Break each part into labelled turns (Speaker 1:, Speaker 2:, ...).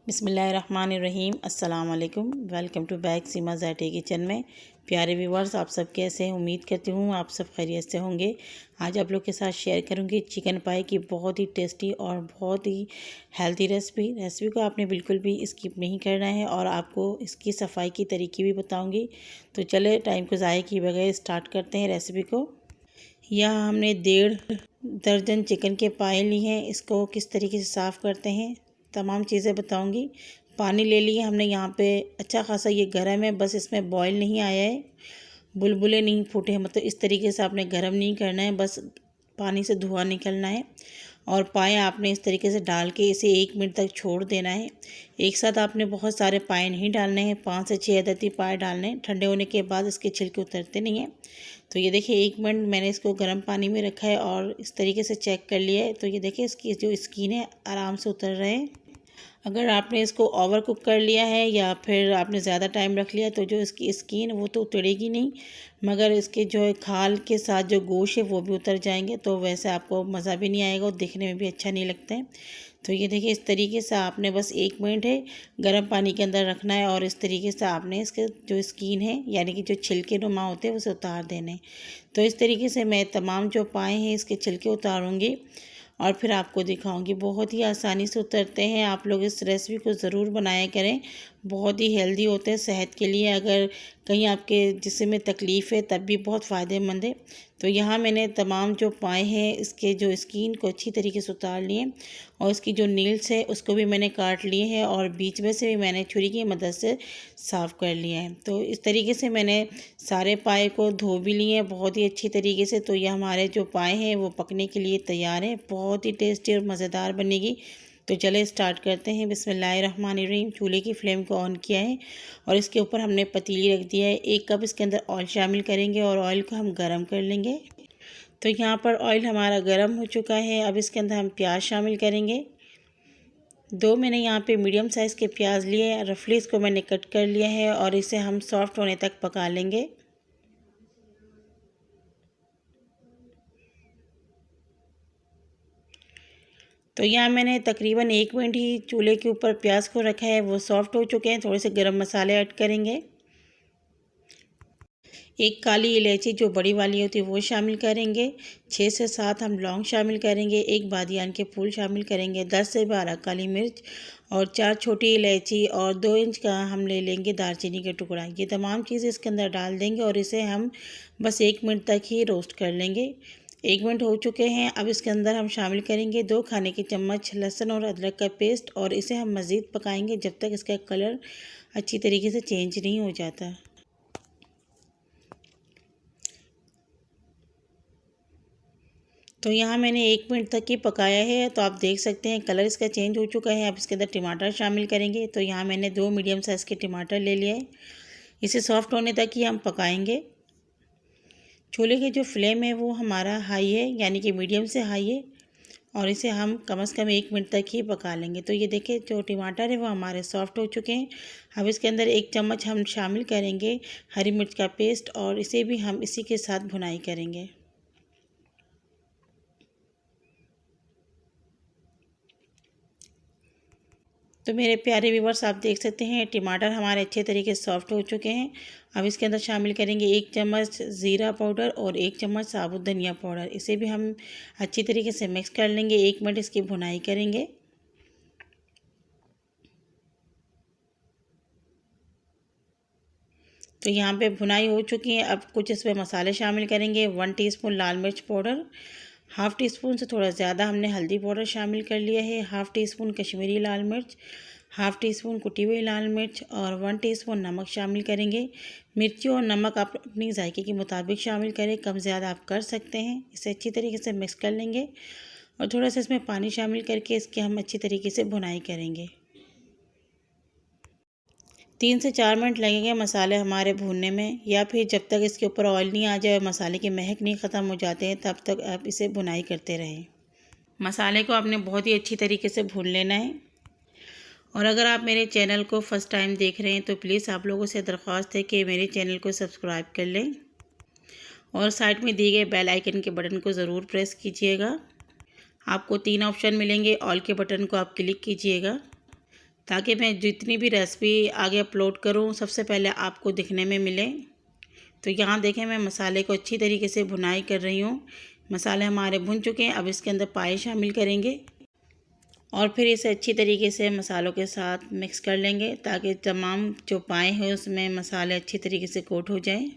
Speaker 1: बिस्मिल्लाहिर्रहमानिर्रहीम अस्सलाम वालेकुम। वेलकम टू बैक सीमा ज़ायटे किचन में। प्यारे व्यूवर्स, आप सब कैसे हैं? उम्मीद करती हूँ आप सब खैरियत से होंगे। आज आप लोग के साथ शेयर करूँगी चिकन पाई की बहुत ही टेस्टी और बहुत ही हेल्दी रेसिपी को आपने बिल्कुल भी स्किप नहीं करना है और आपको इसकी सफाई की तरीके भी बताऊँगी। तो चले टाइम को ज़ाया किए बगैर स्टार्ट करते हैं रेसिपी को। यहाँ हमने 1.5 दर्जन चिकन के पाए लिए हैं। इसको किस तरीके से साफ़ करते हैं तमाम चीज़ें बताऊंगी। पानी ले लिए हमने यहाँ पे अच्छा खासा, ये गर्म है, बस इसमें बॉईल नहीं आया है, बुलबुले नहीं फूटे हैं, मतलब इस तरीके से आपने गर्म नहीं करना है, बस पानी से धुआं निकलना है। और पाए आपने इस तरीके से डाल के इसे 1 मिनट तक छोड़ देना है। एक साथ आपने बहुत सारे पाए नहीं डालने हैं, 5 से 6 अदद ही पाए डालने हैं। ठंडे होने के बाद इसके छिलके उतरते नहीं हैं। तो ये देखिए 1 मिनट मैंने इसको गर्म पानी में रखा है और इस तरीके से चेक कर लिया है। तो ये देखिए इसकी जो स्किन है आराम से उतर रहे हैं। अगर आपने इसको ओवर कुक कर लिया है या फिर आपने ज़्यादा टाइम रख लिया तो जो इसकी स्किन वो तो उतरेगी नहीं, मगर इसके जो है खाल के साथ जो गोश्त है वो भी उतर जाएंगे। तो वैसे आपको मज़ा भी नहीं आएगा और दिखने में भी अच्छा नहीं लगता है। तो ये देखिए इस तरीके से आपने बस 1 मिनट है गर्म पानी के अंदर रखना है और इस तरीके से आपने इसके जो स्किन है यानी कि जो छिलके नुमा होते हैं उसे उतार देने। तो इस तरीके से मैं तमाम जो पाए हैं इसके छिलके उतारूँगी और फिर आपको दिखाऊंगी। बहुत ही आसानी से उतरते हैं। आप लोग इस रेसिपी को ज़रूर बनाया करें, बहुत ही हेल्दी होते हैं सेहत के लिए। अगर कहीं आपके जिस्म में तकलीफ़ है तब भी बहुत फ़ायदेमंद है। तो यहाँ मैंने तमाम जो पाए हैं इसके जो स्किन को अच्छी तरीके से उतार लिए और इसकी जो नील्स है उसको भी मैंने काट लिए हैं और बीच में से भी मैंने छुरी की मदद से साफ़ कर लिया है। तो इस तरीके से मैंने सारे पाए को धो भी लिए हैं बहुत ही अच्छी तरीके से। तो ये हमारे जो पाए हैं वो पकने के लिए तैयार हैं। बहुत ही टेस्टी और मज़ेदार बनेगी। तो चले स्टार्ट करते हैं। बिस्मिल्लाहिर्रहमानिर्रहीम। चूल्हे की फ्लेम को ऑन किया है और इसके ऊपर हमने पतीली रख दिया है। 1 कप इसके अंदर ऑयल शामिल करेंगे और ऑयल को हम गरम कर लेंगे। तो यहाँ पर ऑयल हमारा गरम हो चुका है। अब इसके अंदर हम प्याज शामिल करेंगे। 2 मैंने यहाँ पे मीडियम साइज़ के प्याज लिए हैं। रफली इसको मैंने कट कर लिया है और इसे हम सॉफ्ट होने तक पका लेंगे। तो यहाँ मैंने तकरीबन 1 मिनट ही चूल्हे के ऊपर प्याज को रखा है, वो सॉफ्ट हो चुके हैं। थोड़े से गरम मसाले ऐड करेंगे। 1 काली इलायची जो बड़ी वाली होती है वो शामिल करेंगे। 6 से 7 हम लौंग शामिल करेंगे। 1 बादियान के फूल शामिल करेंगे। 10 से 12 काली मिर्च और 4 छोटी इलायची और 2 इंच का हम ले लेंगे दालचीनी का टुकड़ा। ये तमाम चीज़ें इसके अंदर डाल देंगे और इसे हम बस 1 मिनट तक ही रोस्ट कर लेंगे। 1 मिनट हो चुके हैं। अब इसके अंदर हम शामिल करेंगे 2 खाने के चम्मच लहसुन और अदरक का पेस्ट और इसे हम मज़ीद पकाएंगे जब तक इसका कलर अच्छी तरीके से चेंज नहीं हो जाता। तो यहाँ मैंने 1 मिनट तक ही पकाया है। तो आप देख सकते हैं कलर इसका चेंज हो चुका है। अब इसके अंदर टमाटर शामिल करेंगे। तो यहाँ मैंने 2 मीडियम साइज़ के टमाटर ले लिए हैं। इसे सॉफ्ट होने तक ही हम पकाएंगे। चूल्हे की जो फ्लेम है वो हमारा हाई है, यानी कि मीडियम से हाई है और इसे हम कम से कम 1 मिनट तक ही पका लेंगे। तो ये देखिए जो टमाटर है वो हमारे सॉफ्ट हो चुके हैं। अब इसके अंदर 1 चम्मच हम शामिल करेंगे हरी मिर्च का पेस्ट और इसे भी हम इसी के साथ भुनाई करेंगे। तो मेरे प्यारे व्यूवर्स, आप देख सकते हैं टमाटर हमारे अच्छे तरीके से सॉफ्ट हो चुके हैं। अब इसके अंदर शामिल करेंगे 1 चम्मच ज़ीरा पाउडर और 1 चम्मच साबुत धनिया पाउडर। इसे भी हम अच्छी तरीके से मिक्स कर लेंगे। 1 मिनट इसकी भुनाई करेंगे। तो यहाँ पे भुनाई हो चुकी है। अब कुछ इसमें मसाले शामिल करेंगे। 1 टीस्पून लाल मिर्च पाउडर, हाफ़ टी स्पून से थोड़ा ज़्यादा हमने हल्दी पाउडर शामिल कर लिया है। हाफ़ टी स्पून कश्मीरी लाल मिर्च, हाफ़ टी स्पून कुटी हुई लाल मिर्च और 1 टीस्पून नमक शामिल करेंगे। मिर्ची और नमक आप अपनी जायके के मुताबिक शामिल करें, कम ज़्यादा आप कर सकते हैं। इसे अच्छी तरीके से मिक्स कर लेंगे और थोड़ा सा इसमें पानी शामिल करके इसके हम अच्छी तरीके से भुनाई करेंगे। 3 से 4 मिनट लगेंगे मसाले हमारे भूनने में, या फिर जब तक इसके ऊपर ऑयल नहीं आ जाए और मसाले की महक नहीं ख़त्म हो जाते हैं तब तक आप इसे भुनाई करते रहें। मसाले को आपने बहुत ही अच्छी तरीके से भून लेना है। और अगर आप मेरे चैनल को फ़र्स्ट टाइम देख रहे हैं तो प्लीज़ आप लोगों से दरख्वास्त है कि मेरे चैनल को सब्सक्राइब कर लें और साइड में दिए गए बेल आइकन के बटन को ज़रूर प्रेस कीजिएगा। आपको 3 ऑप्शन मिलेंगे, ऑल के बटन को आप क्लिक कीजिएगा ताकि मैं जितनी भी रेसिपी आगे अपलोड करूँ सबसे पहले आपको दिखने में मिले। तो यहाँ देखें मैं मसाले को अच्छी तरीके से भुनाई कर रही हूँ। मसाले हमारे भुन चुके हैं। अब इसके अंदर पाए शामिल करेंगे और फिर इसे अच्छी तरीके से मसालों के साथ मिक्स कर लेंगे ताकि तमाम जो पाए हैं उसमें मसाले अच्छी तरीके से कोट हो जाएं।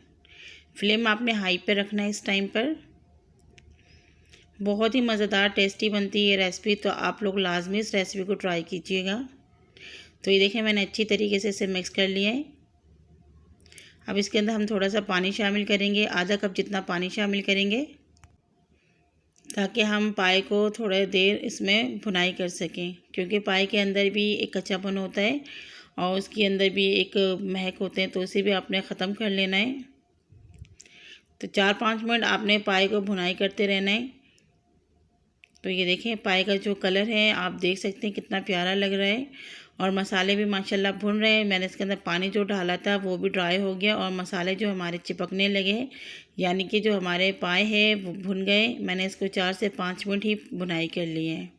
Speaker 1: फ्लेम आपने हाई पे रखना है इस टाइम पर। बहुत ही मज़ेदार टेस्टी बनती है ये रेसिपी, तो आप लोग लाजमी इस रेसिपी को ट्राई कीजिएगा। तो ये देखें मैंने अच्छी तरीके से इसे मिक्स कर लिया है। अब इसके अंदर हम थोड़ा सा पानी शामिल करेंगे, आधा कप जितना पानी शामिल करेंगे ताकि हम पाए को थोड़ा देर इसमें भुनाई कर सकें, क्योंकि पाए के अंदर भी एक कच्चापन होता है और उसके अंदर भी एक महक होते हैं, तो उसे भी आपने ख़त्म कर लेना है। तो 4-5 मिनट आपने पाए को भुनाई करते रहना है। तो ये देखें पाए का जो कलर है आप देख सकते हैं कितना प्यारा लग रहा है और मसाले भी माशाल्लाह भुन रहे हैं। मैंने इसके अंदर पानी जो डाला था वो भी ड्राई हो गया और मसाले जो हमारे चिपकने लगे हैं, यानी कि जो हमारे पाए हैं वो भुन गए। मैंने इसको 4 से 5 मिनट ही भुनाई कर लिए हैं।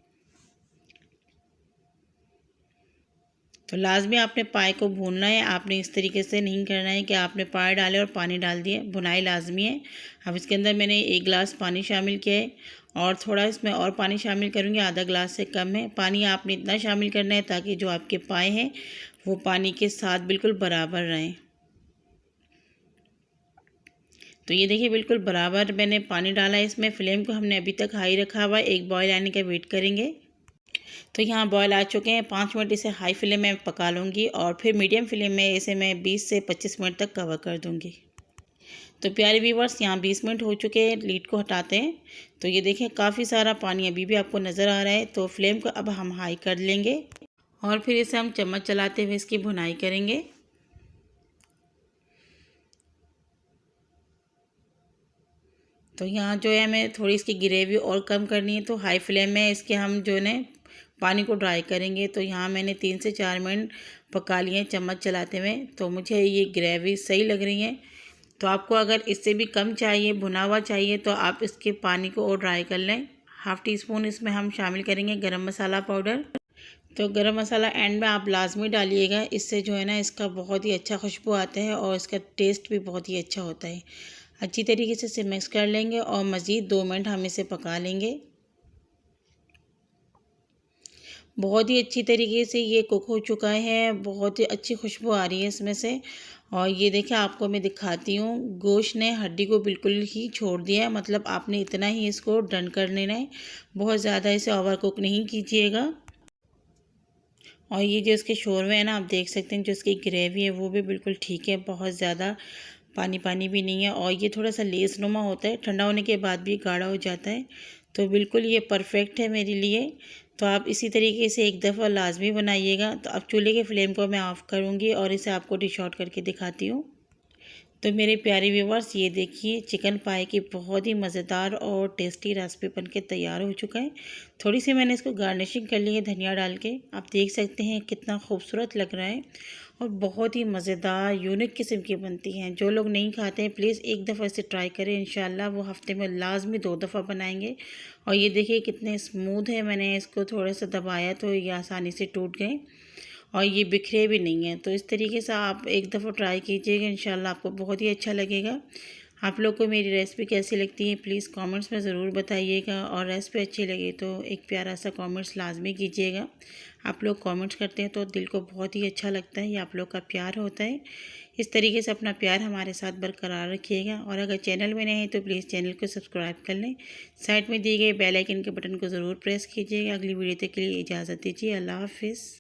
Speaker 1: तो लाजमी आपने पाए को भूनना है, आपने इस तरीके से नहीं करना है कि आपने पाए डाले और पानी डाल दिए। भुनाई लाजमी है। अब इसके अंदर मैंने 1 गिलास पानी शामिल किया है और थोड़ा इसमें और पानी शामिल करूँगी, आधा गिलास से कम है। पानी आपने इतना शामिल करना है ताकि जो आपके पाए हैं वो पानी के साथ बिल्कुल बराबर रहें। तो ये देखिए बिल्कुल बराबर मैंने पानी डाला है इसमें। फ्लेम को हमने अभी तक हाई रखा हुआ है, एक बॉयल आने का वेट करेंगे। तो यहाँ बॉयल आ चुके हैं। 5 मिनट इसे हाई फ्लेम में पका लूँगी और फिर मीडियम फ्लेम में इसे मैं 20 से 25 मिनट तक कवर कर दूँगी। तो प्यारे व्यूवर्स यहाँ 20 मिनट हो चुके हैं, लीड को हटाते हैं। तो ये देखें काफ़ी सारा पानी अभी भी आपको नज़र आ रहा है। तो फ्लेम को अब हम हाई कर लेंगे और फिर इसे हम चम्मच चलाते हुए इसकी भुनाई करेंगे। तो यहाँ जो है हमें थोड़ी इसकी ग्रेवी और कम करनी है, तो हाई फ्लेम में इसके हम जो है पानी को ड्राई करेंगे। तो यहाँ मैंने 3 से 4 मिनट पका लिए हैं चम्मच चलाते हुए। तो मुझे ये ग्रेवी सही लग रही है। तो आपको अगर इससे भी कम चाहिए, भुना हुआ चाहिए, तो आप इसके पानी को और ड्राई कर लें। 1/2 टीस्पून इसमें हम शामिल करेंगे गरम मसाला पाउडर। तो गरम मसाला एंड में आप लाजमी डालिएगा, इससे जो है ना इसका बहुत ही अच्छा खुशबू आता है और इसका टेस्ट भी बहुत ही अच्छा होता है। अच्छी तरीके से इसे मिक्स कर लेंगे और मज़ीद 2 मिनट हम इसे पका लेंगे। बहुत ही अच्छी तरीके से ये कुक हो चुका है, बहुत ही अच्छी खुशबू आ रही है इसमें से। और ये देखिए आपको मैं दिखाती हूँ, गोश्त ने हड्डी को बिल्कुल ही छोड़ दिया है, मतलब आपने इतना ही इसको डन कर लेना है, बहुत ज़्यादा इसे ओवर कुक नहीं कीजिएगा। और ये जो इसके शोरवे हैं ना आप देख सकते हैं, जो इसकी ग्रेवी है वो भी बिल्कुल ठीक है, बहुत ज़्यादा पानी पानी भी नहीं है और ये थोड़ा सा लेस नुमा होता है, ठंडा होने के बाद भी गाढ़ा हो जाता है। तो बिल्कुल ये परफेक्ट है मेरे लिए। तो आप इसी तरीके से एक दफ़ा लाजमी बनाइएगा। तो अब चूल्हे के फ्लेम को मैं ऑफ़ करूँगी और इसे आपको डिश आउट करके दिखाती हूँ। तो मेरे प्यारे व्यूवर्स ये देखिए चिकन पाए की बहुत ही मज़ेदार और टेस्टी रेसिपी बनके तैयार हो चुका है। थोड़ी सी मैंने इसको गार्निशिंग कर ली है धनिया डाल के, आप देख सकते हैं कितना खूबसूरत लग रहा है और बहुत ही मज़ेदार यूनिक किस्म की बनती हैं। जो लोग नहीं खाते हैं प्लीज़ एक दफ़ा इसे ट्राई करें, इंशाल्लाह वो हफ्ते में लाजमी 2 दफ़ा बनाएंगे। और ये देखिए कितने स्मूथ है, मैंने इसको थोड़ा सा दबाया तो ये आसानी से टूट गए और ये बिखरे भी नहीं हैं। तो इस तरीके से आप एक दफ़ा ट्राई कीजिएगा, इंशाल्लाह आपको बहुत ही अच्छा लगेगा। आप लोग को मेरी रेसिपी कैसी लगती है प्लीज़ कमेंट्स में ज़रूर बताइएगा और रेसिपी अच्छी लगे तो एक प्यारा सा कमेंट्स लाजमी कीजिएगा। आप लोग कमेंट्स करते हैं तो दिल को बहुत ही अच्छा लगता है, ये आप लोग का प्यार होता है। इस तरीके से अपना प्यार हमारे साथ बरकरार रखिएगा और अगर चैनल में नए हैं तो प्लीज़ चैनल को सब्सक्राइब कर लें। साइड में दिए गए बेल आइकन के बटन को ज़रूर प्रेस कीजिएगा। अगली वीडियो तक के लिए इजाज़त दीजिए। अल्लाह हाफ़िज़।